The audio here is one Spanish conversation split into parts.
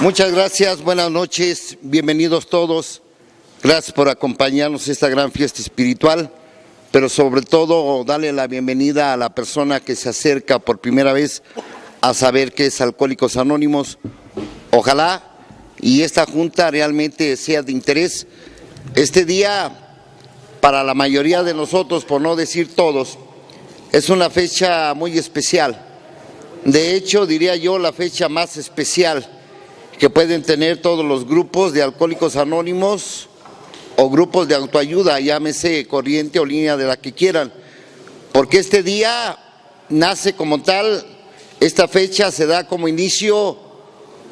Muchas gracias, buenas noches, bienvenidos todos. Gracias por acompañarnos en esta gran fiesta espiritual, pero sobre todo darle la bienvenida a la persona que se acerca por primera vez a saber qué es Alcohólicos Anónimos. Ojalá y esta junta realmente sea de interés. Este día, para la mayoría de nosotros, por no decir todos, es una fecha muy especial. De hecho, diría yo, la fecha más especial que pueden tener todos los grupos de Alcohólicos Anónimos o grupos de autoayuda, llámese corriente o línea de la que quieran, porque este día nace como tal, esta fecha se da como inicio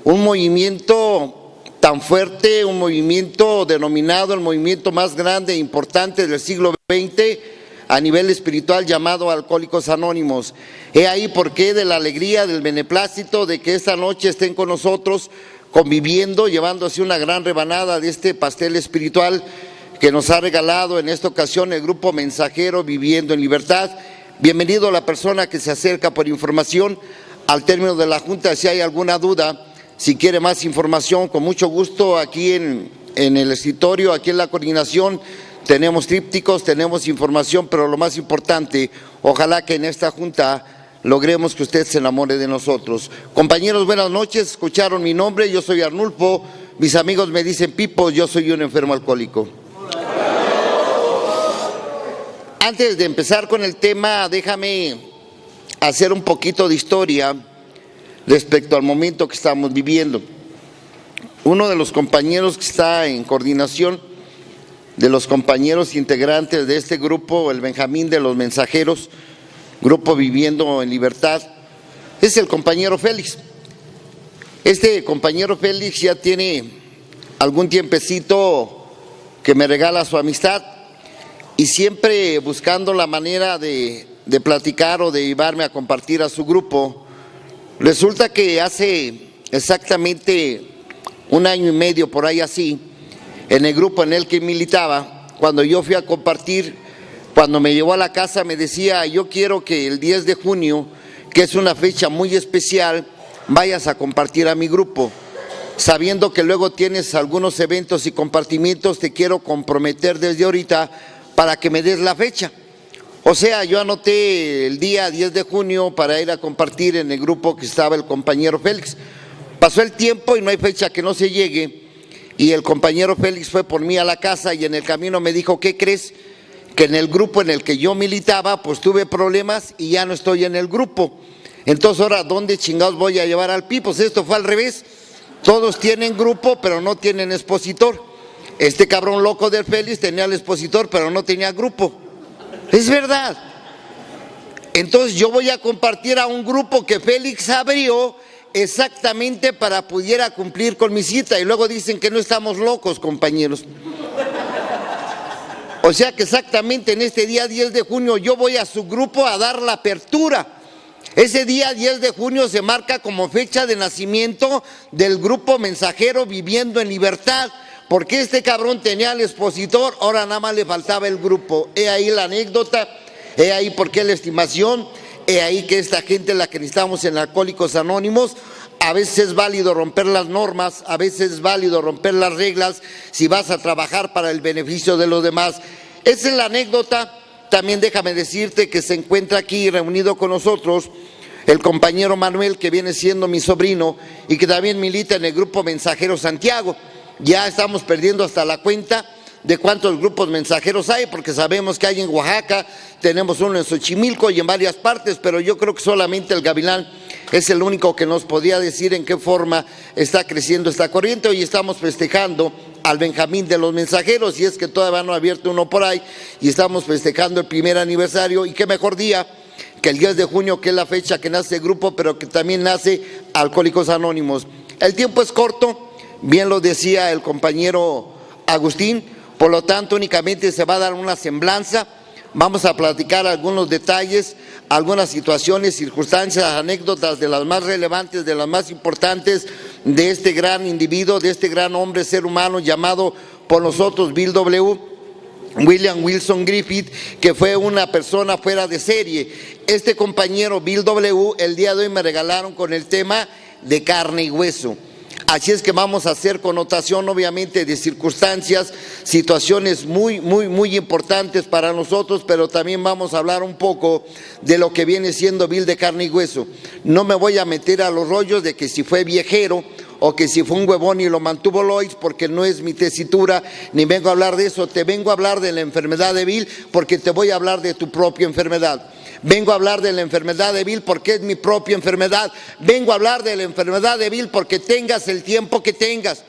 un movimiento tan fuerte, un movimiento denominado el movimiento más grande e importante del siglo XX a nivel espiritual, llamado Alcohólicos Anónimos. He ahí por qué de la alegría, del beneplácito de que esta noche estén con nosotros conviviendo, llevándose una gran rebanada de este pastel espiritual que nos ha regalado en esta ocasión el grupo mensajero Viviendo en Libertad. Bienvenido a la persona que se acerca por información. Al término de la junta, si hay alguna duda, si quiere más información, con mucho gusto aquí en el escritorio, aquí en la coordinación, tenemos trípticos, tenemos información, pero lo más importante, ojalá que en esta junta logremos que usted se enamore de nosotros. Compañeros, buenas noches, escucharon mi nombre, yo soy Arnulfo, mis amigos me dicen Pipo, yo soy un enfermo alcohólico. Antes de empezar con el tema, déjame hacer un poquito de historia respecto al momento que estamos viviendo. Uno de los compañeros que está en coordinación, de los compañeros integrantes de este grupo, el Benjamín de los Mensajeros, Grupo Viviendo en Libertad, es el compañero Félix. Este compañero Félix ya tiene algún tiempecito que me regala su amistad y siempre buscando la manera de platicar o de llevarme a compartir a su grupo. Resulta que hace exactamente un año y medio, por ahí así, en el grupo en el que militaba, cuando yo fui a compartir, cuando me llevó a la casa me decía, yo quiero que el 10 de junio, que es una fecha muy especial, vayas a compartir a mi grupo. Sabiendo que luego tienes algunos eventos y compartimientos, te quiero comprometer desde ahorita para que me des la fecha. O sea, yo anoté el día 10 de junio para ir a compartir en el grupo que estaba el compañero Félix. Pasó el tiempo y no hay fecha que no se llegue, y el compañero Félix fue por mí a la casa y en el camino me dijo, ¿qué crees? Que en el grupo en el que yo militaba, pues tuve problemas y ya no estoy en el grupo. Entonces ahora, ¿dónde chingados voy a llevar al Pi? Pues esto fue al revés. Todos tienen grupo, pero no tienen expositor. Este cabrón loco del Félix tenía el expositor, pero no tenía grupo. Es verdad. Entonces yo voy a compartir a un grupo que Félix abrió exactamente para pudiera cumplir con mi cita, y luego dicen que no estamos locos, compañeros. O sea que exactamente en este día 10 de junio yo voy a su grupo a dar la apertura. Ese día 10 de junio se marca como fecha de nacimiento del grupo mensajero Viviendo en Libertad, porque este cabrón tenía el expositor, ahora nada más le faltaba el grupo. He ahí la anécdota, he ahí por qué la estimación, he ahí que esta gente, la que necesitamos en Alcohólicos Anónimos, a veces es válido romper las normas, a veces es válido romper las reglas si vas a trabajar para el beneficio de los demás. Esa es la anécdota. También déjame decirte que se encuentra aquí reunido con nosotros el compañero Manuel, que viene siendo mi sobrino y que también milita en el grupo Mensajero Santiago. Ya estamos perdiendo hasta la cuenta de cuántos grupos mensajeros hay, porque sabemos que hay en Oaxaca, tenemos uno en Xochimilco y en varias partes, pero yo creo que solamente el Gavilán es el único que nos podía decir en qué forma está creciendo esta corriente. Hoy estamos festejando al Benjamín de los Mensajeros, y es que todavía no ha abierto uno por ahí, y estamos festejando el primer aniversario, y qué mejor día que el 10 de junio, que es la fecha que nace el grupo, pero que también nace Alcohólicos Anónimos. El tiempo es corto, bien lo decía el compañero Agustín, por lo tanto únicamente se va a dar una semblanza. Vamos a platicar algunos detalles, algunas situaciones, circunstancias, anécdotas de las más relevantes, de las más importantes de este gran individuo, de este gran hombre, ser humano llamado por nosotros William Wilson Griffith, que fue una persona fuera de serie. Este compañero Bill W. el día de hoy me regalaron con el tema de carne y hueso. Así es que vamos a hacer connotación obviamente de circunstancias, situaciones muy importantes para nosotros, pero también vamos a hablar un poco de lo que viene siendo Bill de carne y hueso. No me voy a meter a los rollos de que si fue viejero o que si fue un huevón y lo mantuvo Lois, porque no es mi tesitura, ni vengo a hablar de eso. Te vengo a hablar de la enfermedad de Bill porque te voy a hablar de tu propia enfermedad. Vengo a hablar de la enfermedad de Bill porque es mi propia enfermedad. Vengo a hablar de la enfermedad de Bill porque tengas el tiempo que tengas.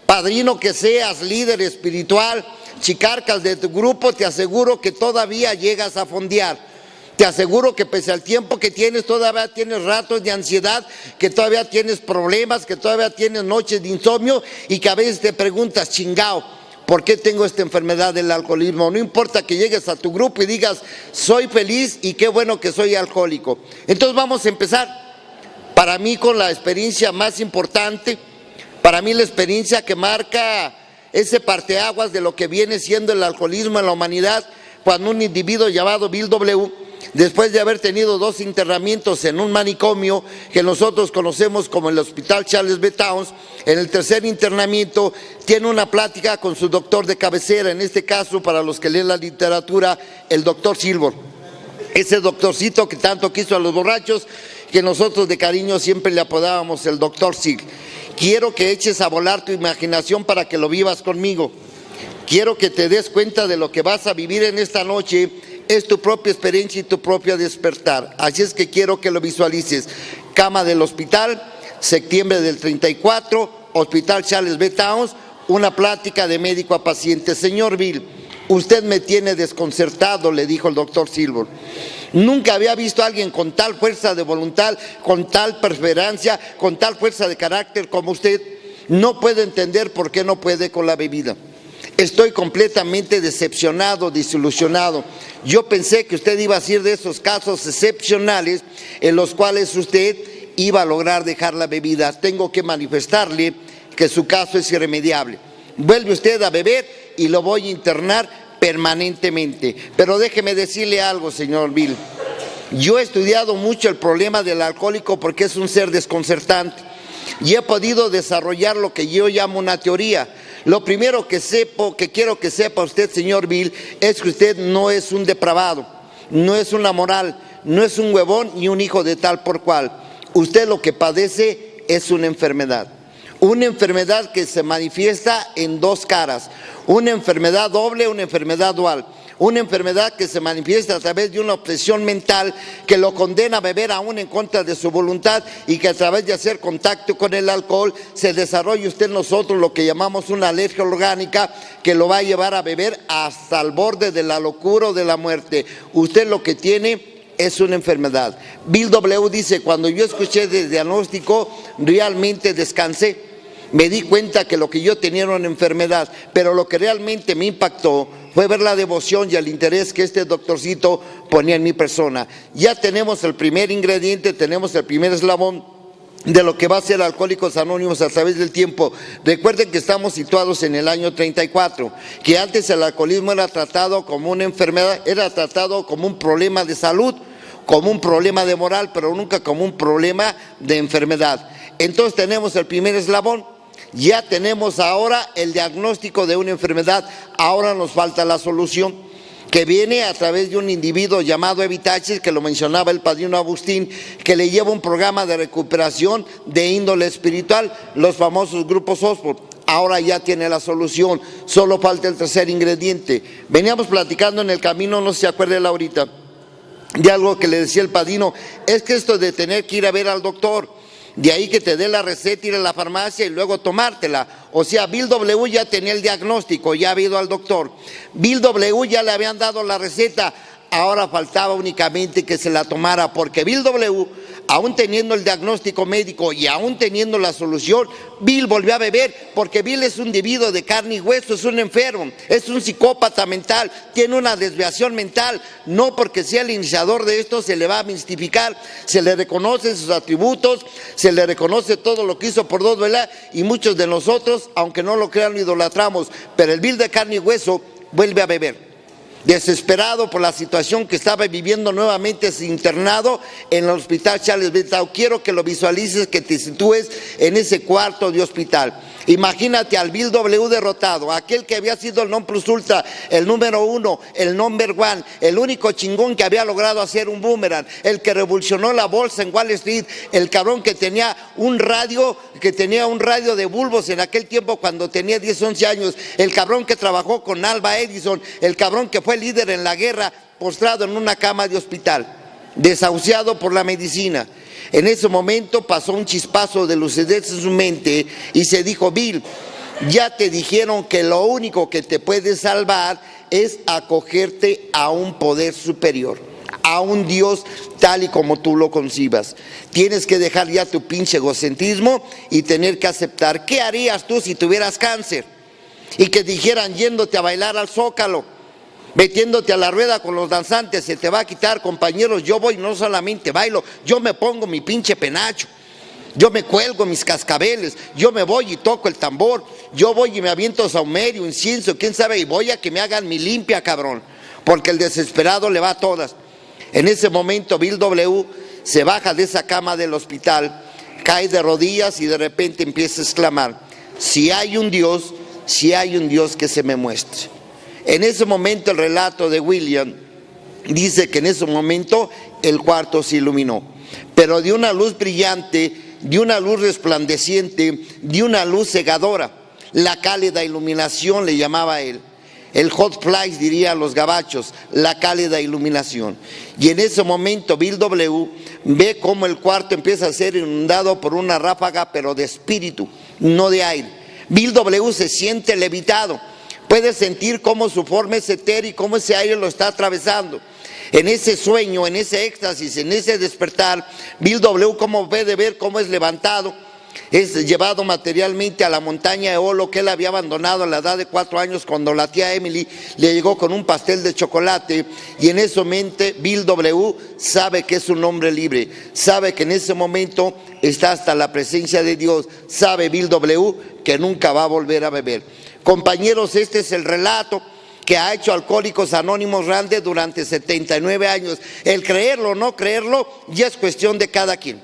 Padrino que seas, líder espiritual, chicarcas de tu grupo, te aseguro que todavía llegas a fondear. Te aseguro que pese al tiempo que tienes, todavía tienes ratos de ansiedad, que todavía tienes problemas, que todavía tienes noches de insomnio y que a veces te preguntas, chingao, ¿por qué tengo esta enfermedad del alcoholismo? No importa que llegues a tu grupo y digas, soy feliz y qué bueno que soy alcohólico. Entonces vamos a empezar, para mí con la experiencia más importante, para mí la experiencia que marca ese parteaguas de lo que viene siendo el alcoholismo en la humanidad, cuando un individuo llamado Bill W., después de haber tenido 2 internamientos en un manicomio que nosotros conocemos como el Hospital Charles B. Towns, en el 3er internamiento tiene una plática con su doctor de cabecera, en este caso para los que leen la literatura, el doctor Silver. Ese doctorcito que tanto quiso a los borrachos, que nosotros de cariño siempre le apodábamos el doctor Sig. Quiero que eches a volar tu imaginación para que lo vivas conmigo. Quiero que te des cuenta de lo que vas a vivir en esta noche. Es tu propia experiencia y tu propio despertar. Así es que quiero que lo visualices. Cama del hospital, septiembre del 34, Hospital Charles B. Towns, una plática de médico a paciente. Señor Bill, usted me tiene desconcertado, le dijo el doctor Silver. Nunca había visto a alguien con tal fuerza de voluntad, con tal perseverancia, con tal fuerza de carácter como usted. No puedo entender por qué no puede con la bebida. Estoy completamente decepcionado, desilusionado. Yo pensé que usted iba a ser de esos casos excepcionales en los cuales usted iba a lograr dejar la bebida. Tengo que manifestarle que su caso es irremediable. Vuelve usted a beber y lo voy a internar permanentemente. Pero déjeme decirle algo, señor Bill. Yo he estudiado mucho el problema del alcohólico porque es un ser desconcertante y he podido desarrollar lo que yo llamo una teoría. Lo primero que quiero que sepa usted, señor Bill, es que usted no es un depravado, no es una moral, no es un huevón ni un hijo de tal por cual. Usted lo que padece es una enfermedad que se manifiesta en 2 caras, una enfermedad doble, una enfermedad dual. Una enfermedad que se manifiesta a través de una obsesión mental que lo condena a beber aún en contra de su voluntad y que a través de hacer contacto con el alcohol se desarrolla usted en nosotros lo que llamamos una alergia orgánica que lo va a llevar a beber hasta el borde de la locura o de la muerte. Usted lo que tiene es una enfermedad. Bill W. dice, cuando yo escuché el diagnóstico realmente descansé. Me di cuenta que lo que yo tenía era una enfermedad, pero lo que realmente me impactó fue ver la devoción y el interés que este doctorcito ponía en mi persona. Ya tenemos el primer ingrediente, tenemos el primer eslabón de lo que va a ser Alcohólicos Anónimos a través del tiempo. Recuerden que estamos situados en el año 34, que antes el alcoholismo era tratado como una enfermedad, era tratado como un problema de salud, como un problema de moral, pero nunca como un problema de enfermedad. Entonces tenemos el primer eslabón. Ya tenemos ahora el diagnóstico de una enfermedad, ahora nos falta la solución, que viene a través de un individuo llamado Evitachis, que lo mencionaba el padrino Agustín, que le lleva un programa de recuperación de índole espiritual, los famosos grupos Oxford. Ahora ya tiene la solución, solo falta el tercer ingrediente. Veníamos platicando en el camino, no se acuerde ahorita, de algo que le decía el padrino, es que esto de tener que ir a ver al doctor, de ahí que te dé la receta, ir a la farmacia y luego tomártela. O sea, Bill W. ya tenía el diagnóstico, ya había ido al doctor. Bill W. ya le habían dado la receta, ahora faltaba únicamente que se la tomara, porque Bill W., aún teniendo el diagnóstico médico y aún teniendo la solución, Bill volvió a beber, porque Bill es un individuo de carne y hueso, es un enfermo, es un psicópata mental, tiene una desviación mental. No porque sea el iniciador de esto se le va a mistificar, se le reconocen sus atributos, se le reconoce todo lo que hizo por 2, ¿verdad? Y muchos de nosotros, aunque no lo crean, lo idolatramos, pero el Bill de carne y hueso vuelve a beber. desesperado por la situación que estaba viviendo nuevamente ese internado en el hospital Charles Bentao. Quiero que lo visualices, que te sitúes en ese cuarto de hospital. Imagínate al Bill W. derrotado, aquel que había sido el non plus ultra, el número uno, el number one, el único chingón que había logrado hacer un boomerang, el que revolucionó la bolsa en Wall Street, el cabrón que tenía un radio de bulbos en aquel tiempo cuando tenía 10, 11 años, el cabrón que trabajó con Alva Edison, el cabrón que fue líder en la guerra, postrado en una cama de hospital, desahuciado por la medicina. En ese momento pasó un chispazo de lucidez en su mente y se dijo: Bill, ya te dijeron que lo único que te puede salvar es acogerte a un poder superior, a un Dios tal y como tú lo concibas. Tienes que dejar ya tu pinche egocentrismo y tener que aceptar. ¿Qué harías tú si tuvieras cáncer? Y que dijeran, yéndote a bailar al Zócalo, metiéndote a la rueda con los danzantes, se te va a quitar, compañeros, yo voy, no solamente bailo, yo me pongo mi pinche penacho, yo me cuelgo mis cascabeles, yo me voy y toco el tambor, yo voy y me aviento saumerio, incienso, quién sabe, y voy a que me hagan mi limpia, cabrón, porque el desesperado le va a todas. En ese momento Bill W. se baja de esa cama del hospital, cae de rodillas y de repente empieza a exclamar: si hay un Dios que se me muestre. En ese momento el relato de William dice que en ese momento el cuarto se iluminó, pero de una luz brillante, de una luz resplandeciente, de una luz cegadora. La cálida iluminación le llamaba él. El hot flash, dirían los gabachos, la cálida iluminación. Y en ese momento Bill W. ve cómo el cuarto empieza a ser inundado por una ráfaga, pero de espíritu, no de aire. Bill W. se siente levitado. Puede sentir cómo su forma es etérea y cómo ese aire lo está atravesando. En ese sueño, en ese éxtasis, en ese despertar, Bill W. como puede ver cómo es levantado, es llevado materialmente a la montaña de Olo que él había abandonado a la edad de 4 años cuando la tía Emily le llegó con un pastel de chocolate, y en ese momento Bill W. sabe que es un hombre libre, sabe que en ese momento está hasta la presencia de Dios, sabe Bill W. que nunca va a volver a beber. Compañeros, este es el relato que ha hecho Alcohólicos Anónimos grande durante 79 años. El creerlo o no creerlo ya es cuestión de cada quien.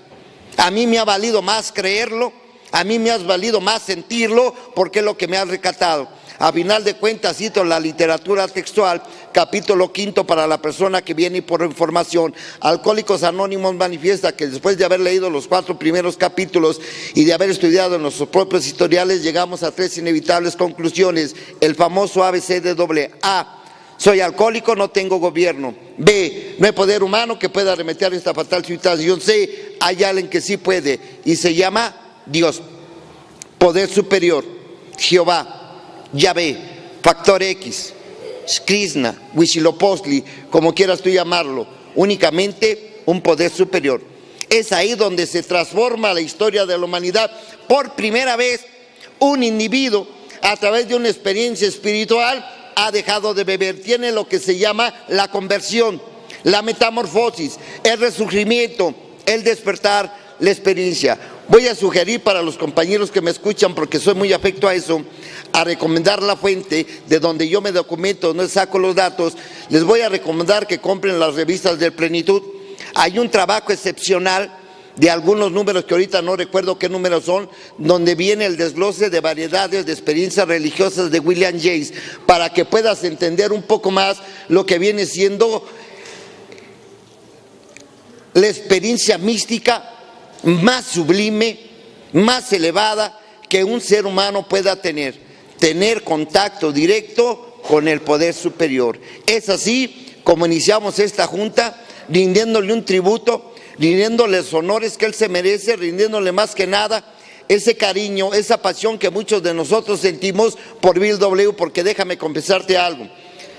A mí me ha valido más creerlo, a mí me ha valido más sentirlo, porque es lo que me ha rescatado. A final de cuentas, cito la literatura textual, capítulo 5, para la persona que viene por información. Alcohólicos Anónimos manifiesta que después de haber leído los 4 primeros capítulos y de haber estudiado en nuestros propios historiales, llegamos a 3 inevitables conclusiones. El famoso ABCD. A: soy alcohólico, no tengo gobierno. B: no hay poder humano que pueda remediar esta fatal situación. C: hay alguien que sí puede y se llama Dios, poder superior, Jehová, Yahvé, factor X, Krishna, Huitzilopochtli, como quieras tú llamarlo, únicamente un poder superior. Es ahí donde se transforma la historia de la humanidad. Por primera vez, un individuo, a través de una experiencia espiritual, ha dejado de beber. Tiene lo que se llama la conversión, la metamorfosis, el resurgimiento, el despertar, la experiencia. Voy a sugerir para los compañeros que me escuchan, porque soy muy afecto a eso, a recomendar la fuente de donde yo me documento, donde saco los datos. Les voy a recomendar que compren las revistas del Plenitud. Hay un trabajo excepcional de algunos números que ahorita no recuerdo qué números son, donde viene el desglose de variedades de experiencias religiosas de William James, para que puedas entender un poco más lo que viene siendo la experiencia mística más sublime, más elevada que un ser humano pueda tener contacto directo con el poder superior. Es así como iniciamos esta junta, rindiéndole un tributo, rindiéndole los honores que él se merece, rindiéndole más que nada ese cariño, esa pasión que muchos de nosotros sentimos por Bill W. Porque déjame confesarte algo.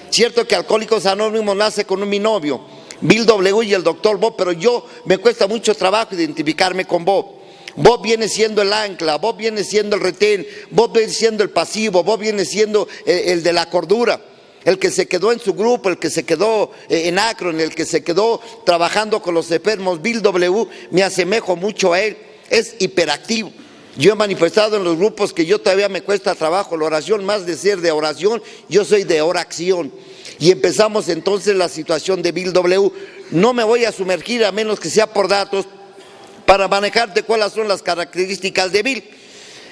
Cierto que Alcohólicos Anónimos nace con un binomio, Bill W. y el doctor Bob, pero yo me cuesta mucho trabajo identificarme con Bob. Bob viene siendo el ancla, Bob viene siendo el retén, Bob viene siendo el pasivo, Bob viene siendo el de la cordura, el que se quedó en su grupo, el que se quedó en Akron, el que se quedó trabajando con los enfermos. Bill W. me asemejo mucho a él, es hiperactivo, Yo he manifestado en los grupos que yo todavía me cuesta trabajo la oración, más de ser de oración, yo soy de oración. Y empezamos entonces la situación de Bill W. No me voy a sumergir a menos que sea por datos para manejarte cuáles son las características de Bill.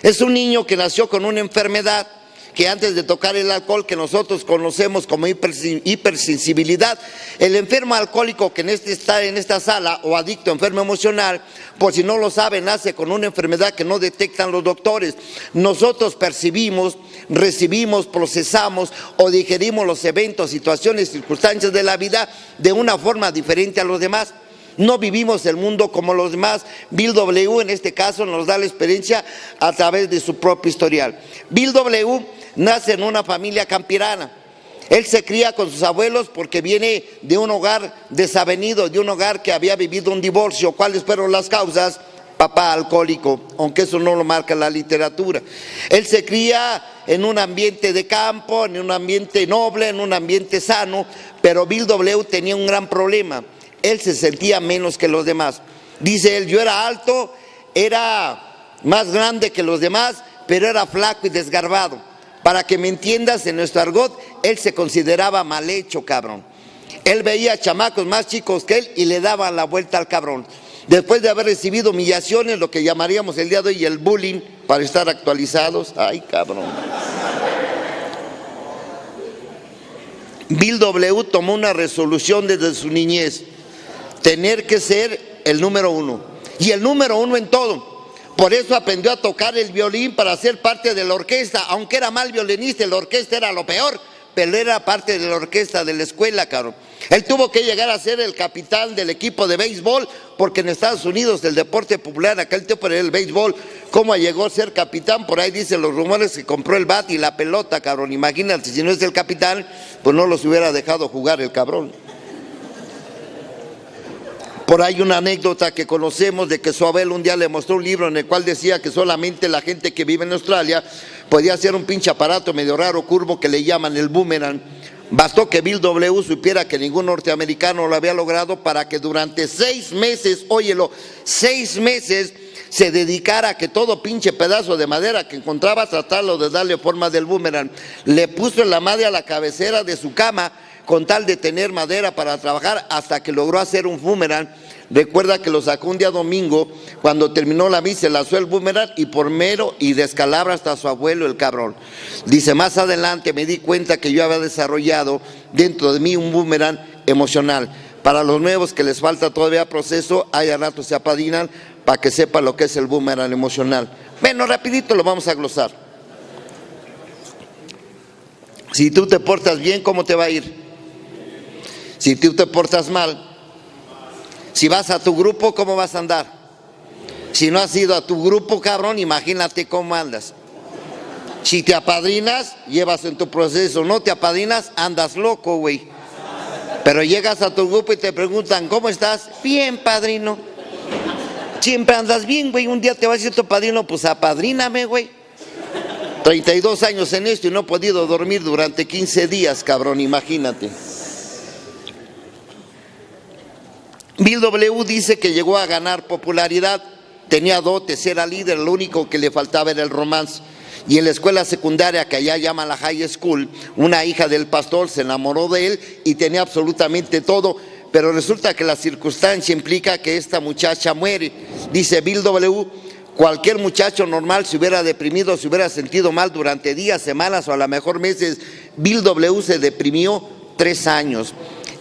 Es un niño que nació con una enfermedad que antes de tocar el alcohol, que nosotros conocemos como hipersensibilidad, el enfermo alcohólico que está en esta sala o adicto enfermo emocional, por si no lo saben, nace con una enfermedad que no detectan los doctores. Nosotros percibimos, recibimos, procesamos o digerimos los eventos, situaciones, circunstancias de la vida de una forma diferente a los demás. No vivimos el mundo como los demás. Bill W. en este caso nos da la experiencia a través de su propio historial. Bill W. nace en una familia campirana. Él se cría con sus abuelos porque viene de un hogar desavenido, de un hogar que había vivido un divorcio. ¿Cuáles fueron las causas? Papá alcohólico, aunque eso no lo marca la literatura. Él se cría en un ambiente de campo, en un ambiente noble, en un ambiente sano, pero Bill W. tenía un gran problema. Él se sentía menos que los demás. Dice él, yo era alto, era más grande que los demás, pero era flaco y desgarbado. Para que me entiendas, en nuestro argot, él se consideraba mal hecho, cabrón. Él veía chamacos más chicos que él y le daban la vuelta al cabrón. Después de haber recibido humillaciones, lo que llamaríamos el día de hoy el bullying, para estar actualizados. Ay, cabrón. Bill W. tomó una resolución desde su niñez: tener que ser el número uno, y el número uno en todo. Por eso aprendió a tocar el violín para ser parte de la orquesta, aunque era mal violinista, la orquesta era lo peor, pero era parte de la orquesta de la escuela, cabrón. Él tuvo que llegar a ser el capitán del equipo de béisbol, porque en Estados Unidos el deporte popular, aquel tiempo era el béisbol. ¿Cómo llegó a ser capitán? Por ahí dicen los rumores que compró el bat y la pelota, cabrón. Imagínate, si no es el capitán, pues no los hubiera dejado jugar el cabrón. Por ahí una anécdota que conocemos de que su abuelo un día le mostró un libro en el cual decía que solamente la gente que vive en Australia podía hacer un pinche aparato medio raro, curvo, que le llaman el boomerang. Bastó que Bill W. supiera que ningún norteamericano lo había logrado para que durante 6 meses, óyelo, 6 meses, se dedicara a que todo pinche pedazo de madera que encontraba, tratarlo de darle forma del boomerang. Le puso en la madre a la cabecera de su cama con tal de tener madera para trabajar, hasta que logró hacer un boomerang. Recuerda que lo sacó un día domingo, cuando terminó la misa, lanzó el boomerang y por mero y descalabra hasta su abuelo el cabrón. Dice, más adelante me di cuenta que yo había desarrollado dentro de mí un boomerang emocional. Para los nuevos que les falta todavía proceso, ahí a rato se apadrinan para que sepan lo que es el boomerang emocional. Bueno, rapidito lo vamos a glosar. Si tú te portas bien, ¿cómo te va a ir? Si tú te portas mal, si vas a tu grupo, ¿cómo vas a andar? Si no has ido a tu grupo, cabrón, imagínate cómo andas. Si te apadrinas, llevas en tu proceso. No te apadrinas, andas loco, güey. Pero llegas a tu grupo y te preguntan, ¿cómo estás? Bien, padrino. Siempre andas bien, güey. Un día te va a decir tu padrino, pues apadríname, güey. 32 años en esto y no he podido dormir durante 15 días, cabrón, imagínate. Bill W. dice que llegó a ganar popularidad, tenía dotes, era líder, lo único que le faltaba era el romance. Y en la escuela secundaria, que allá llaman la high school, una hija del pastor se enamoró de él y tenía absolutamente todo, pero resulta que la circunstancia implica que esta muchacha muere. Dice Bill W., cualquier muchacho normal se hubiera deprimido, se hubiera sentido mal durante días, semanas o a lo mejor meses. Bill W. se deprimió 3 años.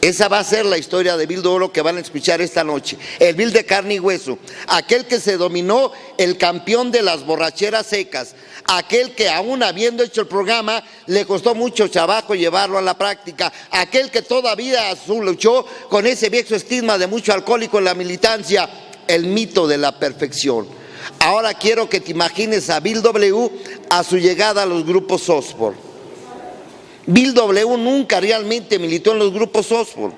Esa va a ser la historia de Bill W. que van a escuchar esta noche. El Bill de carne y hueso, aquel que se dominó, el campeón de las borracheras secas, aquel que aún habiendo hecho el programa le costó mucho trabajo llevarlo a la práctica, aquel que todavía luchó con ese viejo estigma de mucho alcohólico en la militancia, el mito de la perfección. Ahora quiero que te imagines a Bill W. a su llegada a los grupos Oxford. Bill W. nunca realmente militó en los grupos Oxford.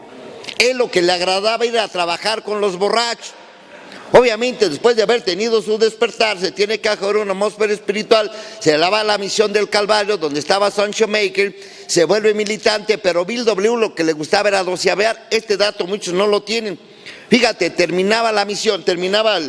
Él lo que le agradaba era trabajar con los borrachos. Obviamente, después de haber tenido su despertar, se tiene que hacer una atmósfera espiritual, se le va a la misión del Calvario, donde estaba Sancho Maker, se vuelve militante, pero Bill W. lo que le gustaba era doceavear. Este dato muchos no lo tienen. Fíjate, terminaba la misión, terminaba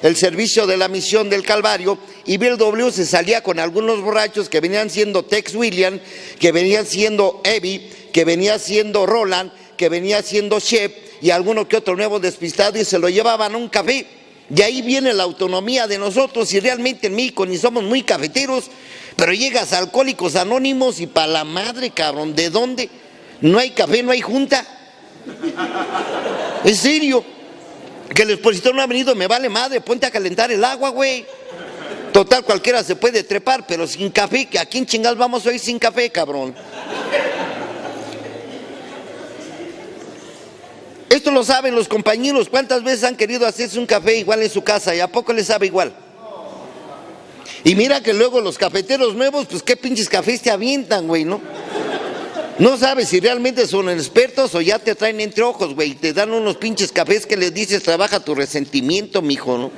el servicio de la Misión del Calvario, y Bill W. se salía con algunos borrachos que venían siendo Tex William, que venían siendo Evie, que venía siendo Roland, que venía siendo Shep y alguno que otro nuevo despistado, y se lo llevaban a un café. De ahí viene la autonomía de nosotros, y realmente en México ni somos muy cafeteros, pero llegas a Alcohólicos Anónimos y pa' la madre, cabrón, ¿de dónde? No hay café, no hay junta. En serio, que el expositor no ha venido, me vale madre, ponte a calentar el agua, güey. Total, cualquiera se puede trepar, pero sin café, ¿a quién chingados vamos a ir sin café, cabrón? Esto lo saben los compañeros. ¿Cuántas veces han querido hacerse un café igual en su casa y a poco les sabe igual? Y mira que luego los cafeteros nuevos, pues qué pinches cafés te avientan, güey, ¿no? No sabes si realmente son expertos o ya te traen entre ojos, güey. Te dan unos pinches cafés que les dices, trabaja tu resentimiento, mijo, ¿no?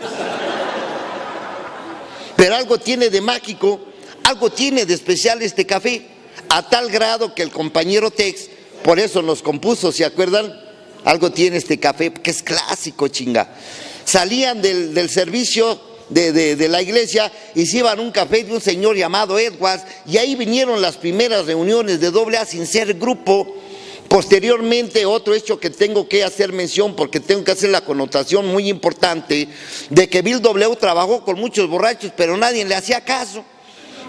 Pero algo tiene de mágico, algo tiene de especial este café, a tal grado que el compañero Tex, por eso nos compuso, ¿se acuerdan? Algo tiene este café, que es clásico, chinga. Salían del servicio de la iglesia y se iban a un café de un señor llamado Edwards, y ahí vinieron las primeras reuniones de AA sin ser grupo. Posteriormente, otro hecho que tengo que hacer mención, porque tengo que hacer la connotación muy importante, de que Bill W. trabajó con muchos borrachos, pero nadie le hacía caso,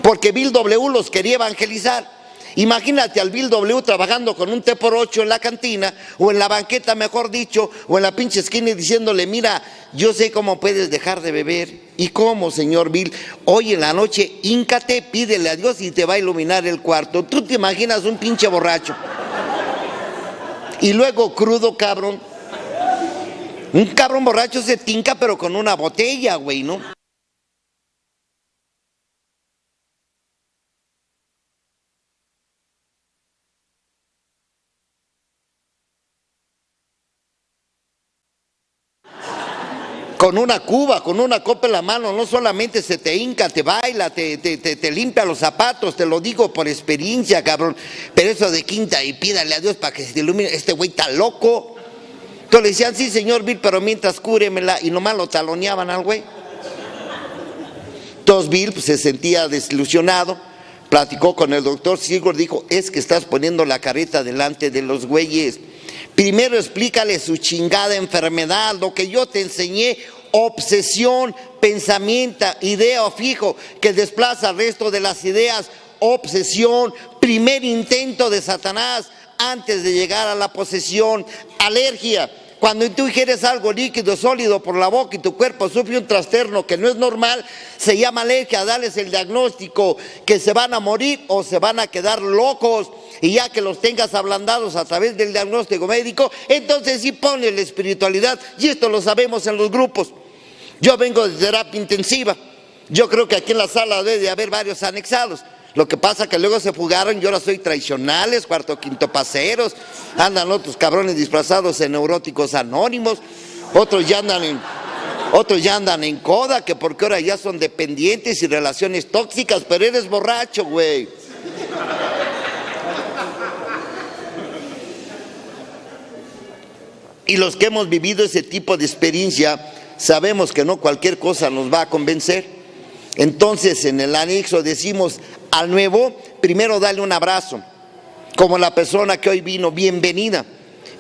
porque Bill W. los quería evangelizar. Imagínate al Bill W. trabajando con un té por 8 en la cantina, o en la banqueta, mejor dicho, o en la pinche esquina, y diciéndole, mira, yo sé cómo puedes dejar de beber. ¿Y cómo, señor Bill? Hoy en la noche, híncate, pídele a Dios y te va a iluminar el cuarto. ¿Tú te imaginas un pinche borracho? Y luego crudo, cabrón. Un cabrón borracho se tinca, pero con una botella, güey, ¿no? Con una cuba, con una copa en la mano, no solamente se te hinca, te baila, te limpia los zapatos, te lo digo por experiencia, cabrón. Pero eso de quinta y pídale a Dios para que se te ilumine, este güey está loco. Entonces le decían, sí, señor Bill, pero mientras cúremela, y nomás lo taloneaban al güey. Entonces Bill pues, se sentía desilusionado, platicó con el doctor Sigurd, dijo, es que estás poniendo la careta delante de los güeyes. Primero explícale su chingada enfermedad, lo que yo te enseñé, obsesión, pensamiento, idea fijo, que desplaza el resto de las ideas, obsesión, primer intento de Satanás antes de llegar a la posesión, alergia. Cuando tú ingieres algo líquido, sólido por la boca y tu cuerpo sufre un trastorno que no es normal, se llama alergia. Dales el diagnóstico, que se van a morir o se van a quedar locos. Y ya que los tengas ablandados a través del diagnóstico médico, entonces sí ponle la espiritualidad. Y esto lo sabemos en los grupos. Yo vengo de terapia intensiva. Yo creo que aquí en la sala debe de haber varios anexados. Lo que pasa que luego se fugaron y ahora soy traicionales, cuarto, quinto paseros. Andan otros cabrones disfrazados en neuróticos anónimos. Otros ya andan en coda, que porque ahora ya son dependientes y relaciones tóxicas, pero eres borracho, güey. Y los que hemos vivido ese tipo de experiencia, sabemos que no cualquier cosa nos va a convencer. Entonces en el anexo decimos al nuevo, primero dale un abrazo, como la persona que hoy vino, bienvenida.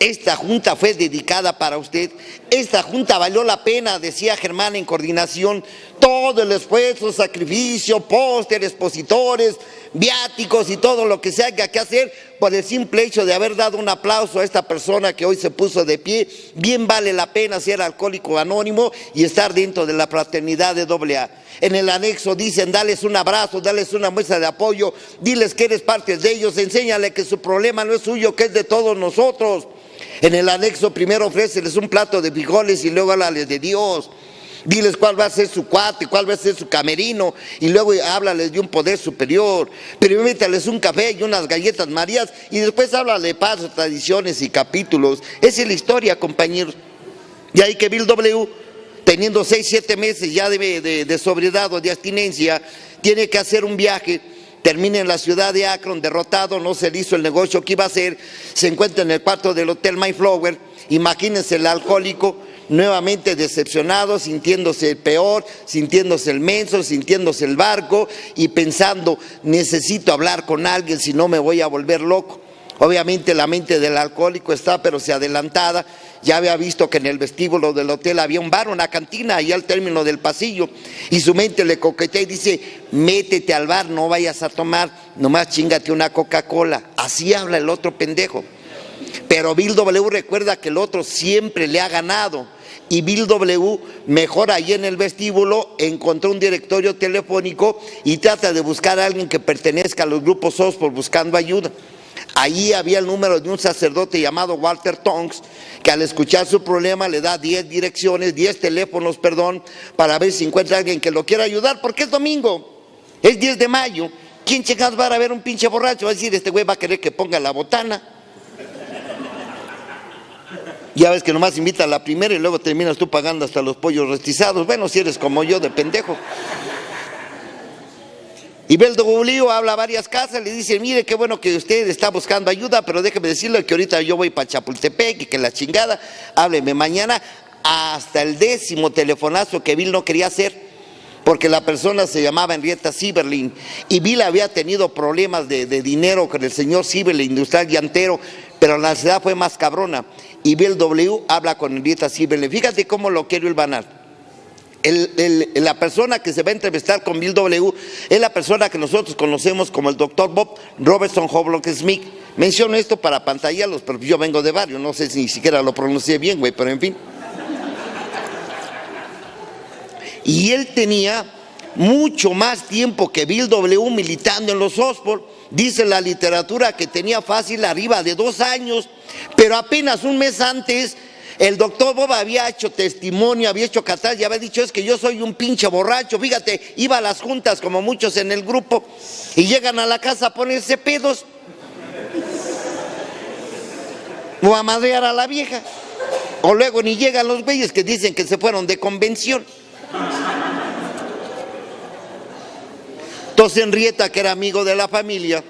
Esta junta fue dedicada para usted, esta junta valió la pena, decía Germán en coordinación, todo el esfuerzo, sacrificio, póster, expositores, viáticos y todo lo que se haya que hacer por el simple hecho de haber dado un aplauso a esta persona que hoy se puso de pie. Bien vale la pena ser alcohólico anónimo y estar dentro de la fraternidad de AA. En el anexo dicen, dales un abrazo, dales una muestra de apoyo, diles que eres parte de ellos, enséñale que su problema no es suyo, que es de todos nosotros. En el anexo primero ofréceles un plato de frijoles y luego háblales de Dios. Diles cuál va a ser su cuate, cuál va a ser su camerino, y luego háblales de un poder superior. Pero métales un café y unas galletas marías y después háblale de pasos, tradiciones y capítulos. Esa es la historia, compañeros. Y ahí que Bill W., teniendo 6, 7 meses ya de sobriedad o de abstinencia, tiene que hacer un viaje. Termina en la ciudad de Akron, derrotado, no se le hizo el negocio que iba a hacer, se encuentra en el cuarto del Hotel Mayflower. Imagínense el alcohólico, nuevamente decepcionado, sintiéndose el peor, sintiéndose el menso, sintiéndose el barco y pensando, necesito hablar con alguien, si no me voy a volver loco. Obviamente la mente del alcohólico está, pero se adelantada. Ya había visto que en el vestíbulo del hotel había un bar, una cantina, ahí al término del pasillo. Y su mente le coquetea y dice, métete al bar, no vayas a tomar, nomás chíngate una Coca-Cola. Así habla el otro pendejo. Pero Bill W. recuerda que el otro siempre le ha ganado. Y Bill W. mejor ahí en el vestíbulo encontró un directorio telefónico y trata de buscar a alguien que pertenezca a los grupos Osborne buscando ayuda. Allí había el número de un sacerdote llamado Walter Tonks, que al escuchar su problema le da 10 direcciones, 10 teléfonos, para ver si encuentra a alguien que lo quiera ayudar, porque es domingo, es 10 de mayo. ¿Quién chingados va a ver un pinche borracho? Va a decir, este güey va a querer que ponga la botana. Ya ves que nomás invita a la primera y luego terminas tú pagando hasta los pollos rostizados. Bueno, si eres como yo de pendejo. Y Bill W. habla a varias casas, le dice, mire, qué bueno que usted está buscando ayuda, pero déjeme decirle que ahorita yo voy para Chapultepec y que la chingada, hábleme mañana. Hasta el 10º telefonazo que Bill no quería hacer, porque la persona se llamaba Henrietta Sieberling, y Bill había tenido problemas de dinero con el señor Sieberling, industrial llantero, pero la ansiedad fue más cabrona, y Bill W. habla con Henrietta Sieberling. Fíjate cómo lo quiero hilvanar. La persona que se va a entrevistar con Bill W. es la persona que nosotros conocemos como el doctor Bob Robertson Hoblock Smith. Menciono esto para pantallarlos, pero yo vengo de varios, no sé si ni siquiera lo pronuncié bien, güey, pero en fin. Y él tenía mucho más tiempo que Bill W. militando en los Osborne. Dice la literatura que tenía fácil arriba de 2 años, pero apenas un mes antes el doctor Bob había hecho testimonio, había hecho catarsis y había dicho, es que yo soy un pinche borracho. Fíjate, iba a las juntas como muchos en el grupo y llegan a la casa a ponerse pedos o a madrear a la vieja, o luego ni llegan los güeyes que dicen que se fueron de convención. Entonces Henrietta, que era amigo de la familia,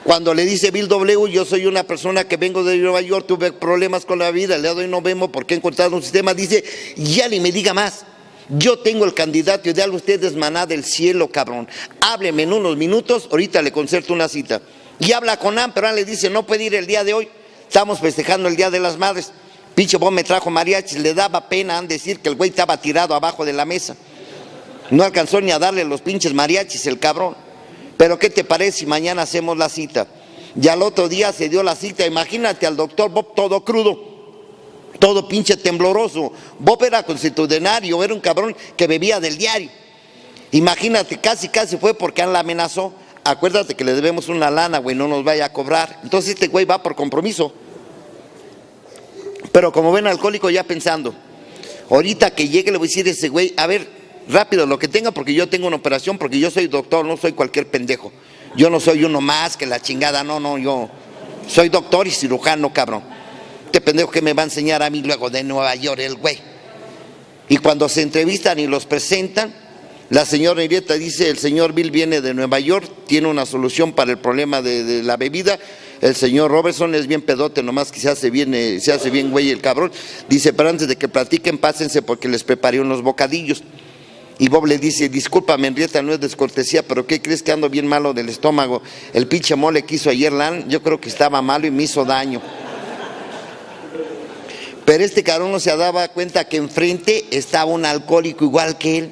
cuando le dice Bill W., yo soy una persona que vengo de Nueva York, tuve problemas con la vida, el día de hoy no vemos porque he encontrado un sistema, dice, ya ni me diga más, yo tengo el candidato ideal, usted es maná del cielo, cabrón, hábleme en unos minutos, ahorita le concerto una cita. Y habla con Ann, pero Ann le dice, no puede ir el día de hoy, estamos festejando el Día de las Madres. Pinche Bob me trajo mariachis, le daba pena a Ann decir que el güey estaba tirado abajo de la mesa. No alcanzó ni a darle los pinches mariachis el cabrón. Pero ¿qué te parece si mañana hacemos la cita? Y al otro día se dio la cita. Imagínate al doctor Bob todo crudo, todo pinche tembloroso. Bob era constitucionario, era un cabrón que bebía del diario. Imagínate, casi fue porque Ann la amenazó. Acuérdate que le debemos una lana, güey, no nos vaya a cobrar. Entonces este güey va por compromiso. Pero como ven, alcohólico ya pensando, ahorita que llegue le voy a decir a ese güey, a ver, rápido lo que tenga, porque yo tengo una operación, porque yo soy doctor, no soy cualquier pendejo. Yo no soy uno más que la chingada, no, yo soy doctor y cirujano, cabrón. Este pendejo que me va a enseñar a mí luego de Nueva York, el güey. Y cuando se entrevistan y los presentan, la señora Henrietta dice, el señor Bill viene de Nueva York, tiene una solución para el problema de la bebida. El señor Robertson es bien pedote, nomás que se hace bien güey el cabrón. Dice, pero antes de que platiquen, pásense porque les preparé unos bocadillos. Y Bob le dice, discúlpame Henrietta, no es descortesía, pero ¿qué crees que ando bien malo del estómago? El pinche mole que hizo ayer Lan, yo creo que estaba malo y me hizo daño. Pero este cabrón no se daba cuenta que enfrente estaba un alcohólico igual que él.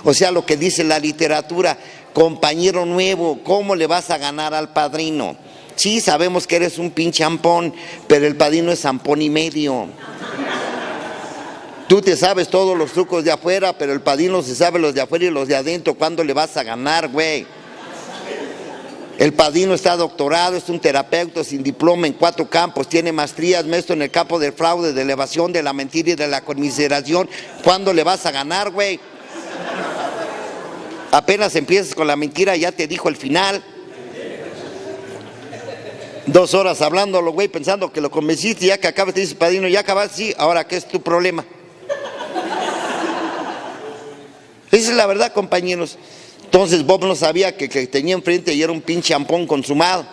O sea, lo que dice la literatura, compañero nuevo, ¿cómo le vas a ganar al padrino? Sí, sabemos que eres un pinche ampón, pero el padrino es ampón y medio. Tú te sabes todos los trucos de afuera, pero el padrino se sabe los de afuera y los de adentro. ¿Cuándo le vas a ganar, güey? El padrino está doctorado, es un terapeuta sin diploma en 4 campos, tiene maestrías, maestro en el campo del fraude, de la evasión, de la mentira y de la conmiseración. ¿Cuándo le vas a ganar, güey? Apenas empiezas con la mentira, ya te dijo el final. 2 horas hablándolo, güey, pensando que lo convenciste, ya que acabas, te dice padrino, ya acabaste, sí, ahora ¿qué es tu problema? Esa es la verdad, compañeros. Entonces Bob no sabía que tenía enfrente y era un pinche ampón consumado.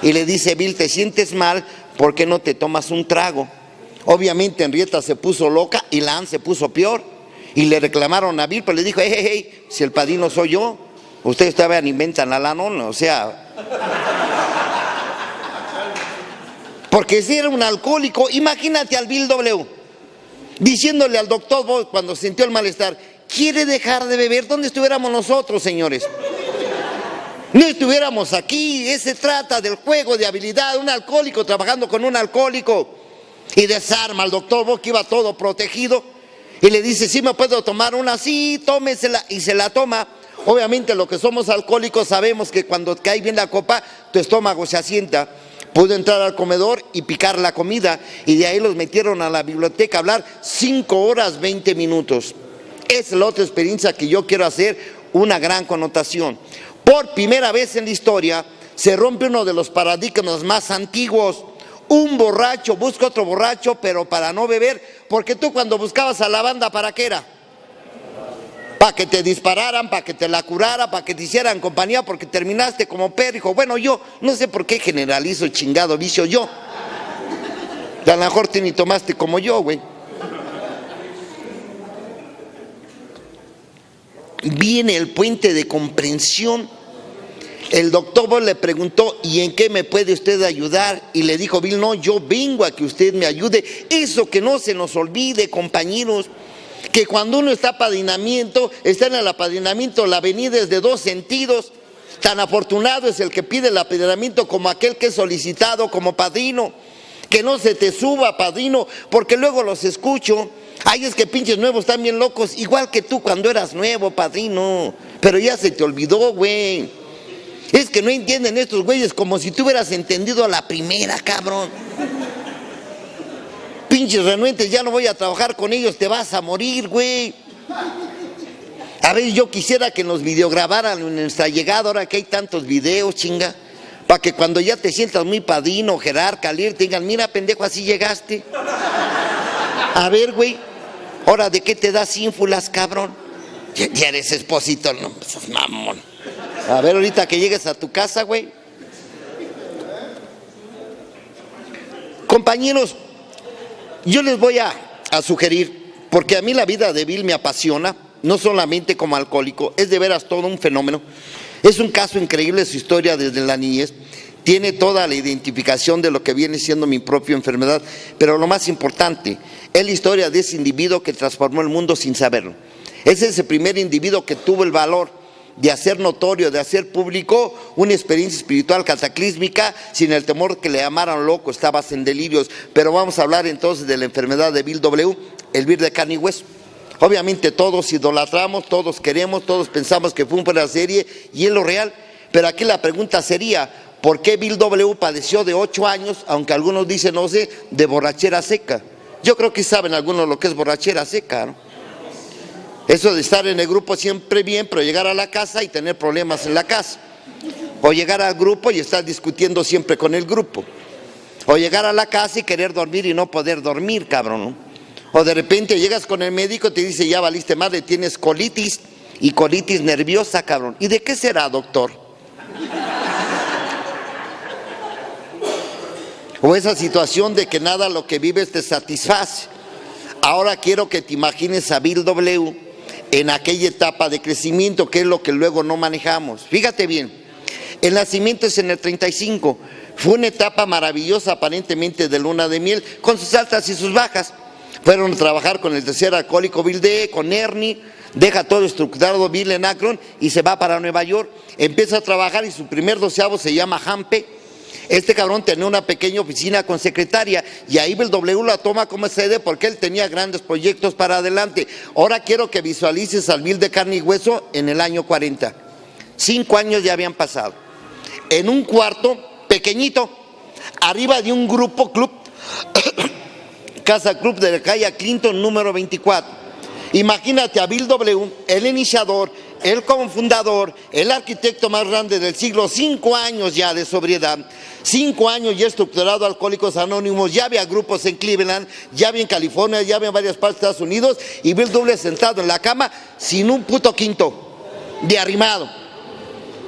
Y le dice, Bill, ¿te sientes mal? ¿Por qué no te tomas un trago? Obviamente Henrietta se puso loca y la Ann se puso peor. Y le reclamaron a Bill, pero le dijo, hey, si el padrino soy yo, ustedes todavía inventan a la nona, o sea. Porque si era un alcohólico, imagínate al Bill W. diciéndole al doctor Bob cuando sintió el malestar, ¿quiere dejar de beber? ¿Dónde estuviéramos nosotros, señores? No estuviéramos aquí. Se trata del juego de habilidad, un alcohólico trabajando con un alcohólico. Y desarma al doctor Bob, que iba todo protegido, y le dice, ¿sí me puedo tomar una? Sí, tómesela, y se la toma. Obviamente los que somos alcohólicos sabemos que cuando cae bien la copa, tu estómago se asienta. Pudo entrar al comedor y picar la comida, y de ahí los metieron a la biblioteca a hablar 5 horas 20 minutos. Es la otra experiencia que yo quiero hacer, una gran connotación. Por primera vez en la historia se rompe uno de los paradigmas más antiguos. Un borracho busca otro borracho, pero para no beber, porque tú cuando buscabas a la banda, ¿para qué era? Para que te dispararan, para que te la curara, para que te hicieran compañía, porque terminaste como perro. Bueno, yo no sé por qué generalizo el chingado vicio yo. A lo mejor tú ni tomaste como yo, güey. Viene el puente de comprensión. El doctor Bob le preguntó, ¿y en qué me puede usted ayudar? Y le dijo Bill, no, yo vengo a que usted me ayude. Eso que no se nos olvide, compañeros, que cuando uno está apadrinamiento, está en el apadrinamiento, la venida es de 2 sentidos. Tan afortunado es el que pide el apadrinamiento como aquel que es solicitado como padrino. Que no se te suba, padrino, porque luego los escucho. Ay, es que pinches nuevos están bien locos, igual que tú cuando eras nuevo, padrino. Pero ya se te olvidó, güey. Es que no entienden estos güeyes, como si tú hubieras entendido a la primera, cabrón. Pinches renuentes, ya no voy a trabajar con ellos, te vas a morir, güey. A ver, yo quisiera que nos videograbaran en nuestra llegada, ahora que hay tantos videos, chinga, para que cuando ya te sientas muy padrino, jerarca, líder, te digan, mira, pendejo, así llegaste. A ver, güey, ahora, ¿de qué te das ínfulas, cabrón? Ya eres esposito, no, pues, mamón. A ver, ahorita que llegues a tu casa, güey. Compañeros, yo les voy a sugerir, porque a mí la vida de Bill me apasiona, no solamente como alcohólico, es de veras todo un fenómeno. Es un caso increíble su historia desde la niñez. Tiene toda la identificación de lo que viene siendo mi propia enfermedad, pero lo más importante, es la historia de ese individuo que transformó el mundo sin saberlo. Es ese primer individuo que tuvo el valor de hacer notorio, de hacer público una experiencia espiritual cataclísmica sin el temor que le llamaran loco, estabas en delirios. Pero vamos a hablar entonces de la enfermedad de Bill W., el Bill de carne y hueso. Obviamente todos idolatramos, todos queremos, todos pensamos que fue un fuera de serie y es lo real. Pero aquí la pregunta sería, ¿por qué Bill W. padeció de 8 años, aunque algunos dicen, no sé, de borrachera seca? Yo creo que saben algunos lo que es borrachera seca, ¿no? Eso de estar en el grupo siempre bien, pero llegar a la casa y tener problemas en la casa. O llegar al grupo y estar discutiendo siempre con el grupo. O llegar a la casa y querer dormir y no poder dormir, cabrón, ¿no? O de repente llegas con el médico y te dice, ya valiste madre, tienes colitis, y colitis nerviosa, cabrón. ¿Y de qué será, doctor? O esa situación de que nada lo que vives te satisface. Ahora quiero que te imagines a Bill W. en aquella etapa de crecimiento, que es lo que luego no manejamos. Fíjate bien, el nacimiento es en el 35, fue una etapa maravillosa aparentemente de luna de miel, con sus altas y sus bajas. Fueron a trabajar con el tercer alcohólico Bill D., con Ernie, deja todo estructurado Bill en Akron y se va para Nueva York, empieza a trabajar y su primer 12avo se llama Hampe. Este cabrón tenía una pequeña oficina con secretaria y ahí Bill W. la toma como sede porque él tenía grandes proyectos para adelante. Ahora quiero que visualices al Bill de carne y hueso en el año 40. 5 años ya habían pasado. En un cuarto pequeñito, arriba de un grupo club, Casa Club de la calle Clinton número 24. Imagínate a Bill W., el iniciador, el cofundador, el arquitecto más grande del siglo, 5 años ya de sobriedad, 5 años ya estructurado Alcohólicos Anónimos, ya había grupos en Cleveland, ya había en California, ya había en varias partes de Estados Unidos, y Bill W. sentado en la cama sin un puto quinto, de arrimado.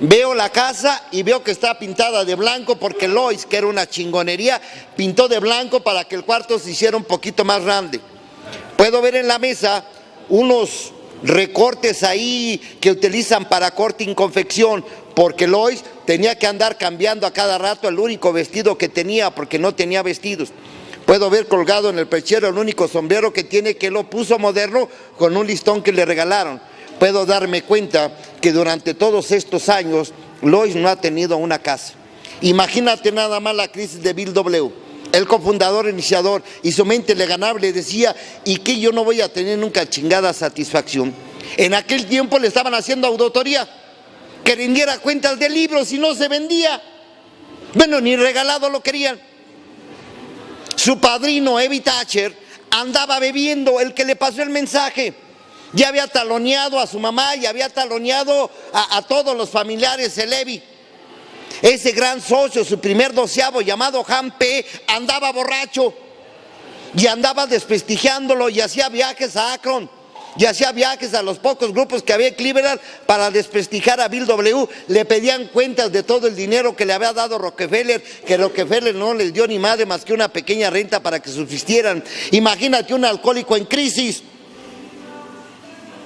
Veo la casa y veo que está pintada de blanco porque Lois, que era una chingonería, pintó de blanco para que el cuarto se hiciera un poquito más grande. Puedo ver en la mesa unos recortes ahí que utilizan para corte y confección, porque Lois tenía que andar cambiando a cada rato el único vestido que tenía porque no tenía vestidos. Puedo ver colgado en el perchero el único sombrero que tiene, que lo puso moderno con un listón que le regalaron. Puedo darme cuenta que durante todos estos años Lois no ha tenido una casa. Imagínate nada más la crisis de Bill W., el cofundador, iniciador, y su mente le ganaba, le decía, ¿y qué? Yo no voy a tener nunca chingada satisfacción. En aquel tiempo le estaban haciendo auditoría, que rindiera cuentas de libros y no se vendía. Bueno, ni regalado lo querían. Su padrino, Evie Thatcher, andaba bebiendo, el que le pasó el mensaje. Ya había taloneado a su mamá y había taloneado a todos los familiares, el Evie. Ese gran socio, su primer doceavo, llamado Han P., andaba borracho y andaba desprestigiándolo y hacía viajes a Akron y hacía viajes a los pocos grupos que había en Cleveland para desprestigiar a Bill W. Le pedían cuentas de todo el dinero que le había dado Rockefeller, que Rockefeller no les dio ni madre más que una pequeña renta para que subsistieran. Imagínate un alcohólico en crisis,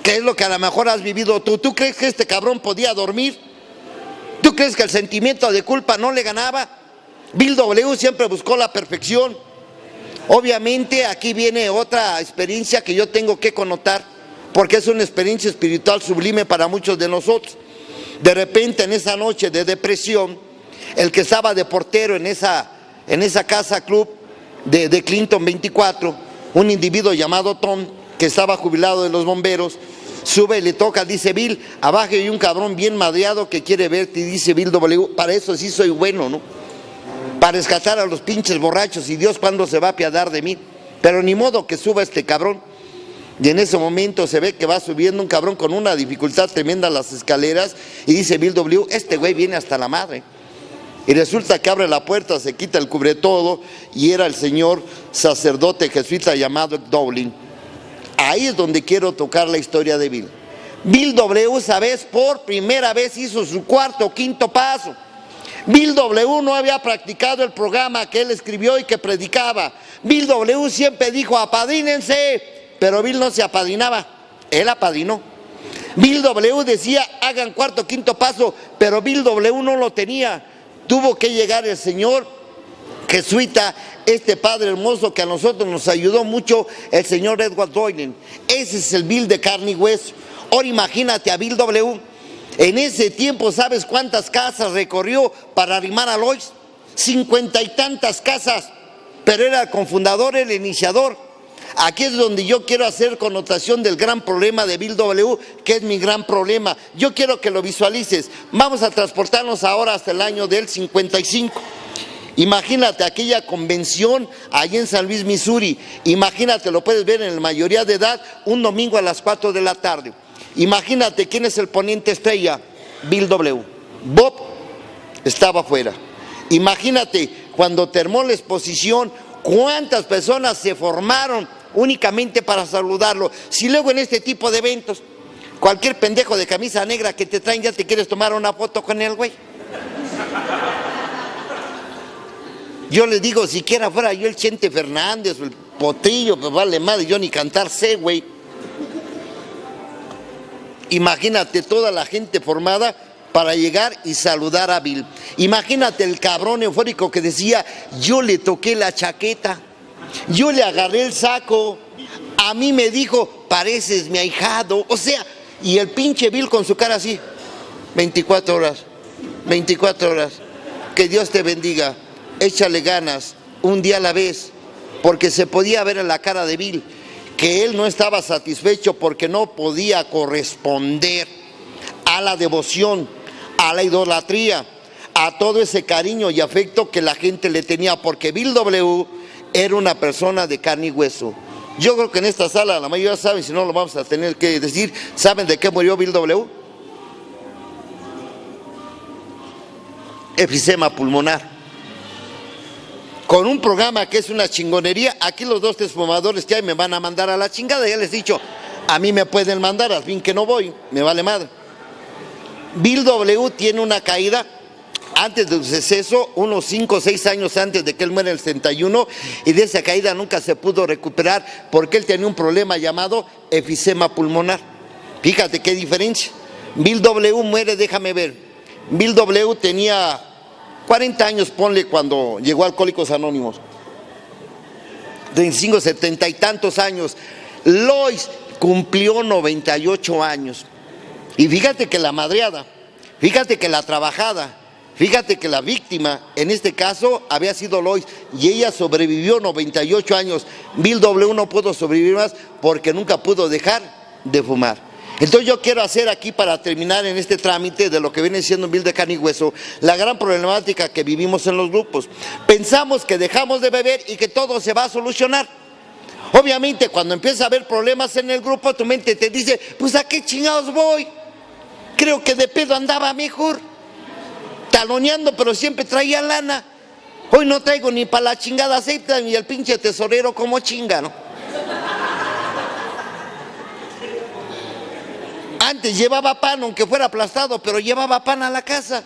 que es lo que a lo mejor has vivido tú. ¿Tú crees que este cabrón podía dormir? ¿Tú crees que el sentimiento de culpa no le ganaba? Bill W. siempre buscó la perfección. Obviamente aquí viene otra experiencia que yo tengo que connotar, porque es una experiencia espiritual sublime para muchos de nosotros. De repente, en esa noche de depresión, el que estaba de portero en esa casa club de Clinton 24, un individuo llamado Tom, que estaba jubilado de los bomberos, sube y le toca, dice: Bill, abajo hay un cabrón bien madreado que quiere verte. Y dice Bill W., para eso sí soy bueno, ¿no? Para rescatar a los pinches borrachos, y Dios cuándo se va a apiadar de mí. Pero ni modo que suba este cabrón. Y en ese momento se ve que va subiendo un cabrón con una dificultad tremenda las escaleras, y dice Bill W., este güey viene hasta la madre. Y resulta que abre la puerta, se quita el cubretodo, y era el señor sacerdote jesuita llamado Dowling. Ahí es donde quiero tocar la historia de Bill. Bill W., sabes, por primera vez hizo su cuarto o quinto paso. Bill W. no había practicado el programa que él escribió y que predicaba. Bill W. siempre dijo: apadrínense, pero Bill no se apadrinaba, él apadrinó. Bill W. decía: hagan cuarto o quinto paso, pero Bill W. no lo tenía. Tuvo que llegar el señor jesuita, este padre hermoso que a nosotros nos ayudó mucho, el señor Edward Doylen. Ese es el Bill de carne y hueso. Ahora imagínate a Bill W. En ese tiempo, ¿sabes cuántas casas recorrió para arrimar a Lois? 50 y tantas casas, pero era el cofundador, el iniciador. Aquí es donde yo quiero hacer connotación del gran problema de Bill W., que es mi gran problema. Yo quiero que lo visualices. Vamos a transportarnos ahora hasta el año del 55. Imagínate aquella convención allí en San Luis, Missouri. Imagínate, lo puedes ver en la mayoría de edad, un domingo a las 4 de la tarde. Imagínate quién es el ponente estrella: Bill W. Bob estaba afuera. Imagínate cuando terminó la exposición, cuántas personas se formaron únicamente para saludarlo. Si luego en este tipo de eventos, cualquier pendejo de camisa negra que te traen, ya te quieres tomar una foto con él, güey. Yo les digo, siquiera fuera yo el Chente Fernández o el Potrillo, pues vale madre, yo ni cantar sé, güey. Imagínate toda la gente formada para llegar y saludar a Bill. Imagínate el cabrón eufórico que decía: yo le toqué la chaqueta, yo le agarré el saco, a mí me dijo: pareces mi ahijado. O sea, y el pinche Bill con su cara así: 24 horas, 24 horas, que Dios te bendiga, échale ganas, un día a la vez. Porque se podía ver en la cara de Bill que él no estaba satisfecho porque no podía corresponder a la devoción, a la idolatría, a todo ese cariño y afecto que la gente le tenía, porque Bill W. era una persona de carne y hueso. Yo creo que en esta sala la mayoría saben, si no lo vamos a tener que decir. ¿Saben de qué murió Bill W? Efisema pulmonar. Con un programa que es una chingonería. Aquí los 2, 3 fumadores que hay me van a mandar a la chingada. Ya les he dicho, a mí me pueden mandar, al fin que no voy, me vale madre. Bill W. tiene una caída antes de su deceso, unos 5 o 6 años antes de que él muera en el 61, y de esa caída nunca se pudo recuperar porque él tenía un problema llamado efisema pulmonar. Fíjate qué diferencia. Bill W. muere, déjame ver, Bill W. tenía 40 años, ponle, cuando llegó a Alcohólicos Anónimos. 25, 70 y tantos años. Lois cumplió 98 años. Y fíjate que la madreada, fíjate que la trabajada, fíjate que la víctima, en este caso, había sido Lois, y ella sobrevivió 98 años. Bill W. no pudo sobrevivir más porque nunca pudo dejar de fumar. Entonces yo quiero hacer aquí, para terminar en este trámite de lo que viene siendo un Bill de carne y hueso, la gran problemática que vivimos en los grupos. Pensamos que dejamos de beber y que todo se va a solucionar. Obviamente, cuando empieza a haber problemas en el grupo, tu mente te dice, pues ¿a qué chingados voy? Creo que de pedo andaba mejor, taloneando, pero siempre traía lana. Hoy no traigo ni para la chingada aceite, ni el pinche tesorero como chinga, ¿no? Antes llevaba pan, aunque fuera aplastado, pero llevaba pan a la casa.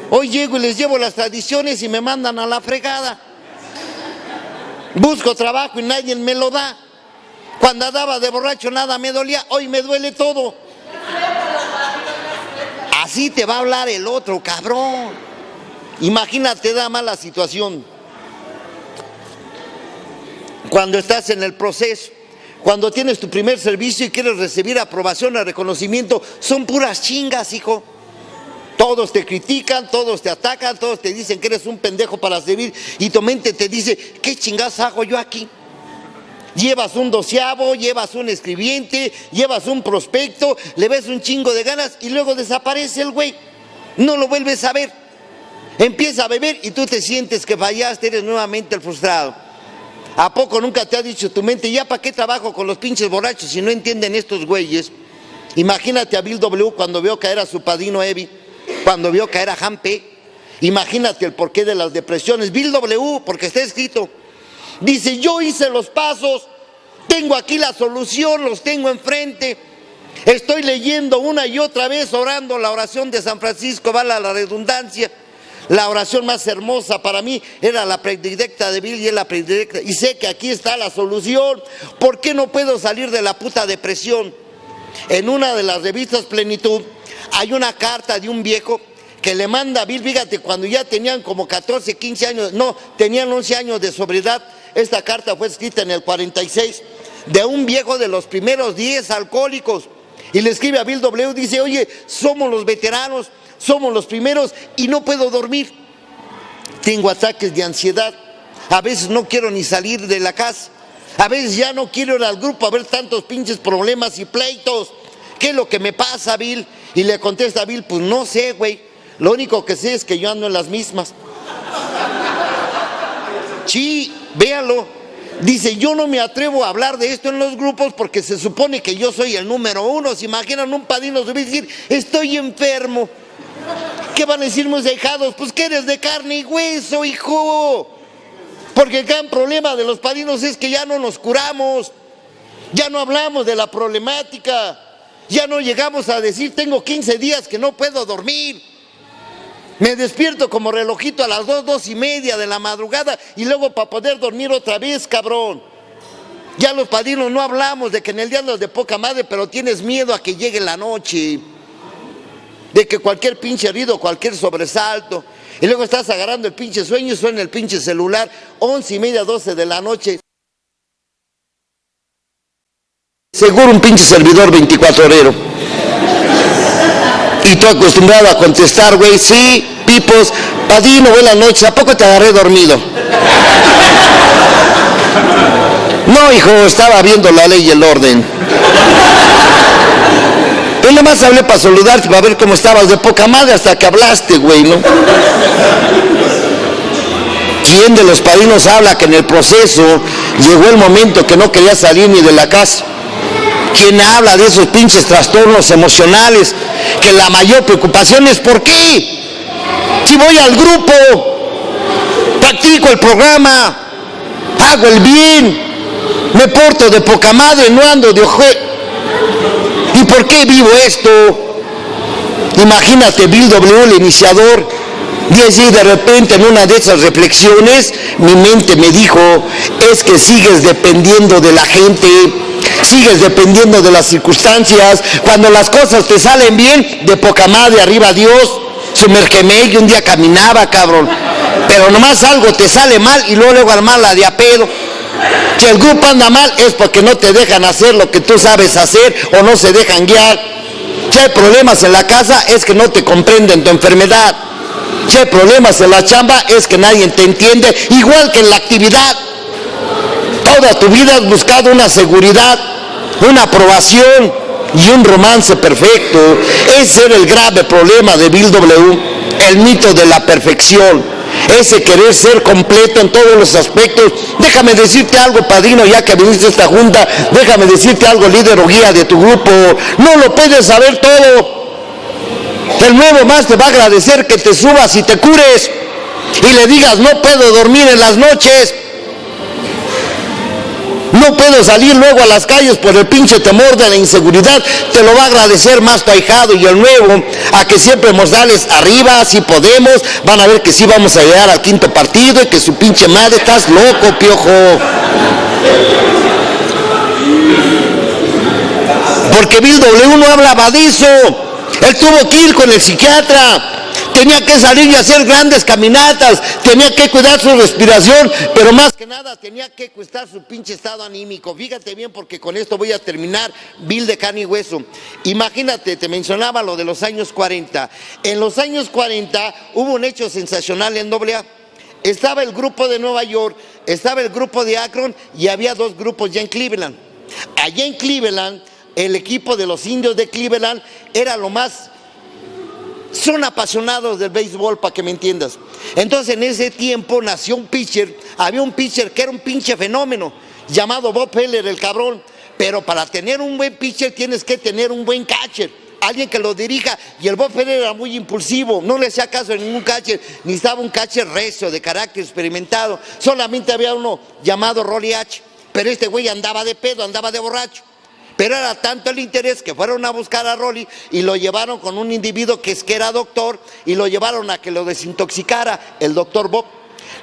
Hoy llego y les llevo las tradiciones y me mandan a la fregada. Busco trabajo y nadie me lo da. Cuando andaba de borracho nada me dolía, hoy me duele todo. Así te va a hablar el otro, cabrón. Imagínate, da mala situación. Cuando estás en el proceso, cuando tienes tu primer servicio y quieres recibir aprobación o reconocimiento, son puras chingas, hijo. Todos te critican, todos te atacan, todos te dicen que eres un pendejo para servir, y tu mente te dice, ¿qué chingas hago yo aquí? Llevas un doceavo, llevas un escribiente, llevas un prospecto, le ves un chingo de ganas y luego desaparece el güey. No lo vuelves a ver. Empieza a beber y tú te sientes que fallaste, eres nuevamente el frustrado. ¿A poco nunca te ha dicho tu mente, ya para qué trabajo con los pinches borrachos si no entienden estos güeyes? Imagínate a Bill W. cuando vio caer a su padrino Evi, cuando vio caer a Jampe. Imagínate el porqué de las depresiones. Bill W., porque está escrito, dice, yo hice los pasos, tengo aquí la solución, los tengo enfrente. Estoy leyendo una y otra vez, orando la oración de San Francisco, vale la redundancia. La oración más hermosa para mí era la predilecta de Bill, y es la predilecta. Y sé que aquí está la solución. ¿Por qué no puedo salir de la puta depresión? En una de las revistas Plenitud hay una carta de un viejo que le manda a Bill, fíjate, cuando ya tenían como 14, 15 años, no, tenían 11 años de sobriedad. Esta carta fue escrita en el 46, de un viejo de los primeros 10 alcohólicos. Y le escribe a Bill W., dice, oye, somos los veteranos, somos los primeros y no puedo dormir. Tengo ataques de ansiedad. A veces no quiero ni salir de la casa. A veces ya no quiero ir al grupo a ver tantos pinches problemas y pleitos. ¿Qué es lo que me pasa, Bill? Y le contesta a Bill, pues no sé, güey. Lo único que sé es que yo ando en las mismas. Sí, véanlo. Dice, yo no me atrevo a hablar de esto en los grupos porque se supone que yo soy el número 1. ¿Se imaginan un padrino subir y decir, estoy enfermo? ¿Qué van a decir mis ahijados? Pues que eres de carne y hueso, hijo. Porque el gran problema de los padrinos es que ya no nos curamos, ya no hablamos de la problemática, ya no llegamos a decir, tengo 15 días que no puedo dormir. Me despierto como relojito a las 2, 2:30 de la madrugada y luego para poder dormir otra vez, cabrón. Ya los padrinos no hablamos de que en el día andas de poca madre, pero tienes miedo a que llegue la noche, de que cualquier pinche herido, cualquier sobresalto, y luego estás agarrando el pinche sueño y suena el pinche celular, 11:30, 12 de la noche. Seguro un pinche servidor 24-horero. Y tú acostumbrado a contestar, güey, sí, pipos, padrino, buenas noches, ¿a poco te agarré dormido? No, hijo, estaba viendo la ley y el orden. Yo nomás hablé para saludarte, para ver cómo estabas de poca madre hasta que hablaste, güey, ¿no? ¿Quién de los padrinos habla que en el proceso llegó el momento que no quería salir ni de la casa? ¿Quién habla de esos pinches trastornos emocionales? Que la mayor preocupación es ¿por qué? Si voy al grupo, practico el programa, hago el bien, me porto de poca madre, no ando de oje. ¿Y por qué vivo esto? Imagínate Bill W, el iniciador. Y así de repente en una de esas reflexiones mi mente me dijo, es que sigues dependiendo de la gente, sigues dependiendo de las circunstancias. Cuando las cosas te salen bien, de poca madre, arriba Dios, sumérgeme, y un día caminaba, cabrón. Pero nomás algo te sale mal y luego al mal la de a pedo. Si el grupo anda mal es porque no te dejan hacer lo que tú sabes hacer o no se dejan guiar. Si hay problemas en la casa es que no te comprenden tu enfermedad. Si hay problemas en la chamba es que nadie te entiende, igual que en la actividad. Toda tu vida has buscado una seguridad, una aprobación y un romance perfecto. Ese era el grave problema de Bill W, el mito de la perfección, ese querer ser completo en todos los aspectos. Déjame decirte algo, padrino, ya que viniste a esta junta, déjame decirte algo, líder o guía de tu grupo, no lo puedes saber todo. El nuevo más te va a agradecer que te subas y te cures y le digas, no puedo dormir en las noches, no puedo salir luego a las calles por el pinche temor de la inseguridad. Te lo va a agradecer más tu ahijado y el nuevo, a que siempre mortales arriba, si podemos, van a ver que sí vamos a llegar al quinto partido y que su pinche madre, estás loco, piojo. Porque Bill W no hablaba de eso. Él tuvo que ir con el psiquiatra, tenía que salir y hacer grandes caminatas, tenía que cuidar su respiración, pero más que nada tenía que cuidar su pinche estado anímico. Fíjate bien, porque con esto voy a terminar. Bill de carne y hueso. Imagínate, te mencionaba lo de los años 40. En los años 40 hubo un hecho sensacional en AA. Estaba el grupo de Nueva York, estaba el grupo de Akron y había dos grupos ya en Cleveland. Allá en Cleveland, el equipo de los Indios de Cleveland era lo más... Son apasionados del béisbol, para que me entiendas. Entonces en ese tiempo nació un pitcher, había un pitcher que era un pinche fenómeno, llamado Bob Feller, el cabrón. Pero para tener un buen pitcher tienes que tener un buen catcher, alguien que lo dirija. Y el Bob Feller era muy impulsivo, no le hacía caso a ningún catcher, necesitaba un catcher recio, de carácter, experimentado. Solamente había uno llamado Rollie H, pero este güey andaba de pedo, andaba de borracho. Pero era tanto el interés que fueron a buscar a Rollie y lo llevaron con un individuo que era doctor y lo llevaron a que lo desintoxicara, el doctor Bob.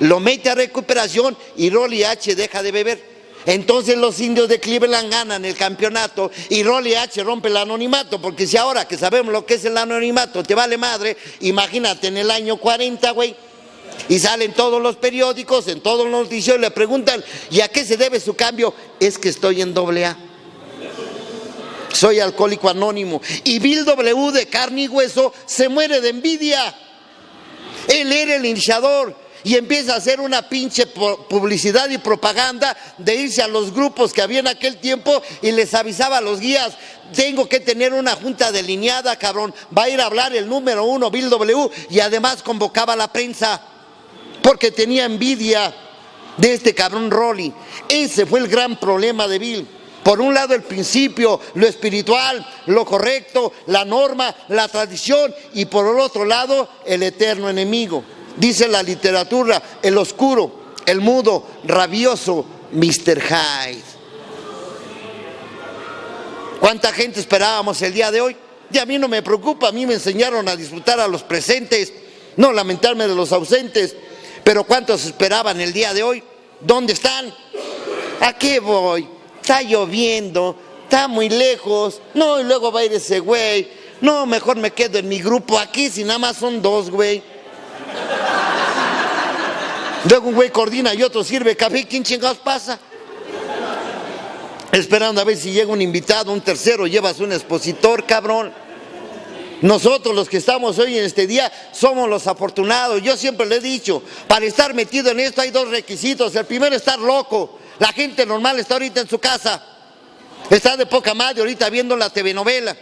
Lo mete a recuperación y Rollie H deja de beber. Entonces los Indios de Cleveland ganan el campeonato y Rollie H rompe el anonimato, porque si ahora que sabemos lo que es el anonimato te vale madre, imagínate en el año 40, güey. Y salen todos los periódicos, en todos los noticiarios, le preguntan, ¿y a qué se debe su cambio? Es que estoy en AA. Soy alcohólico anónimo. Y Bill W de carne y hueso se muere de envidia. Él era el iniciador y empieza a hacer una pinche publicidad y propaganda de irse a los grupos que había en aquel tiempo y les avisaba a los guías, tengo que tener una junta delineada, cabrón, va a ir a hablar el número 1 Bill W, y además convocaba a la prensa porque tenía envidia de este cabrón Rollie. Ese fue el gran problema de Bill. Por un lado el principio, lo espiritual, lo correcto, la norma, la tradición, y por el otro lado el eterno enemigo. Dice la literatura, el oscuro, el mudo, rabioso Mr. Hyde. ¿Cuánta gente esperábamos el día de hoy? Y a mí no me preocupa, a mí me enseñaron a disfrutar a los presentes, no lamentarme de los ausentes. Pero ¿cuántos esperaban el día de hoy? ¿Dónde están? ¿A qué voy? Está lloviendo, está muy lejos, no, y luego va a ir ese güey, no, mejor me quedo en mi grupo aquí, si nada más son dos, güey. Luego un güey coordina y otro sirve café, ¿quién chingados pasa? Esperando a ver si llega un invitado, un tercero, llevas un expositor, cabrón. Nosotros los que estamos hoy en este día somos los afortunados. Yo siempre le he dicho, para estar metido en esto hay dos requisitos. El primero, estar loco. La gente normal está ahorita en su casa, está de poca madre ahorita viendo la telenovela,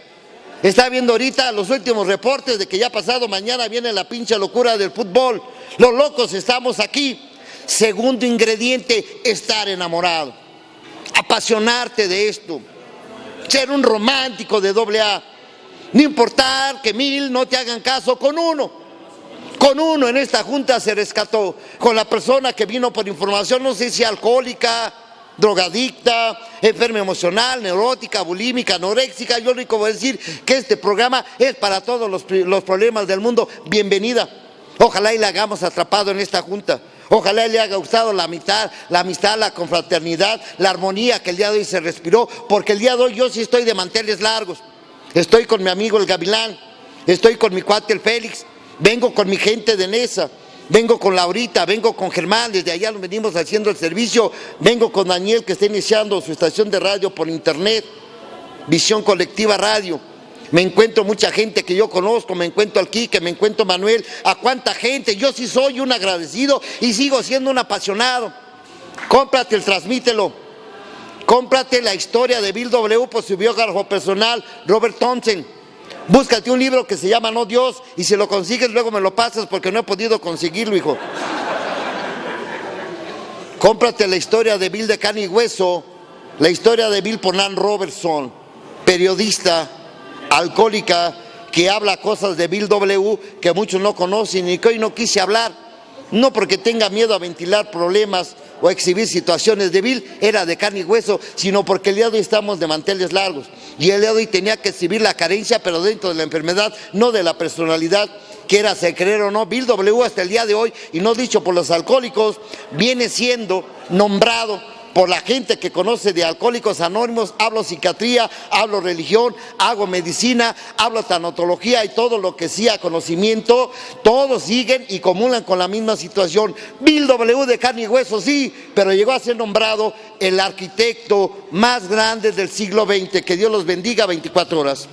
está viendo ahorita los últimos reportes de que ya pasado mañana viene la pinche locura del fútbol. Los locos estamos aquí. Segundo ingrediente, estar enamorado, apasionarte de esto, ser un romántico de AA. No importar que 1000 no te hagan caso, con uno en esta junta se rescató, con la persona que vino por información, no sé si alcohólica, drogadicta, enferma emocional, neurótica, bulímica, anoréxica. Yo lo único voy a decir que este programa es para todos los problemas del mundo. Bienvenida. Ojalá y la hagamos atrapado en esta junta. Ojalá le haya gustado la amistad, la confraternidad, la armonía que el día de hoy se respiró, porque el día de hoy yo sí estoy de manteles largos. Estoy con mi amigo el Gavilán, estoy con mi cuate el Félix, vengo con mi gente de Nesa, vengo con Laurita, vengo con Germán, desde allá nos venimos haciendo el servicio, vengo con Daniel que está iniciando su estación de radio por internet, Visión Colectiva Radio. Me encuentro mucha gente que yo conozco, me encuentro al Quique, me encuentro Manuel, a cuánta gente. Yo sí soy un agradecido y sigo siendo un apasionado. Cómprate el Transmítelo, cómprate la historia de Bill W. por su biógrafo personal, Robert Thompson. Búscate un libro que se llama No Dios y si lo consigues luego me lo pasas porque no he podido conseguirlo, hijo. Cómprate la historia de Bill de carne y hueso, la historia de Bill por Nan Robertson, periodista, alcohólica, que habla cosas de Bill W. que muchos no conocen y que hoy no quise hablar, no porque tenga miedo a ventilar problemas o exhibir situaciones de Bill, era de carne y hueso, sino porque el día de hoy estamos de manteles largos y el día de hoy tenía que exhibir la carencia, pero dentro de la enfermedad, no de la personalidad, quiera se creer o no. Bill W. hasta el día de hoy, y no dicho por los alcohólicos, viene siendo nombrado por la gente que conoce de Alcohólicos Anónimos. Hablo psiquiatría, hablo religión, hago medicina, hablo tanatología y todo lo que sea conocimiento, todos siguen y comulgan con la misma situación. Bill W. de carne y hueso, sí, pero llegó a ser nombrado el arquitecto más grande del siglo XX. Que Dios los bendiga 24 horas.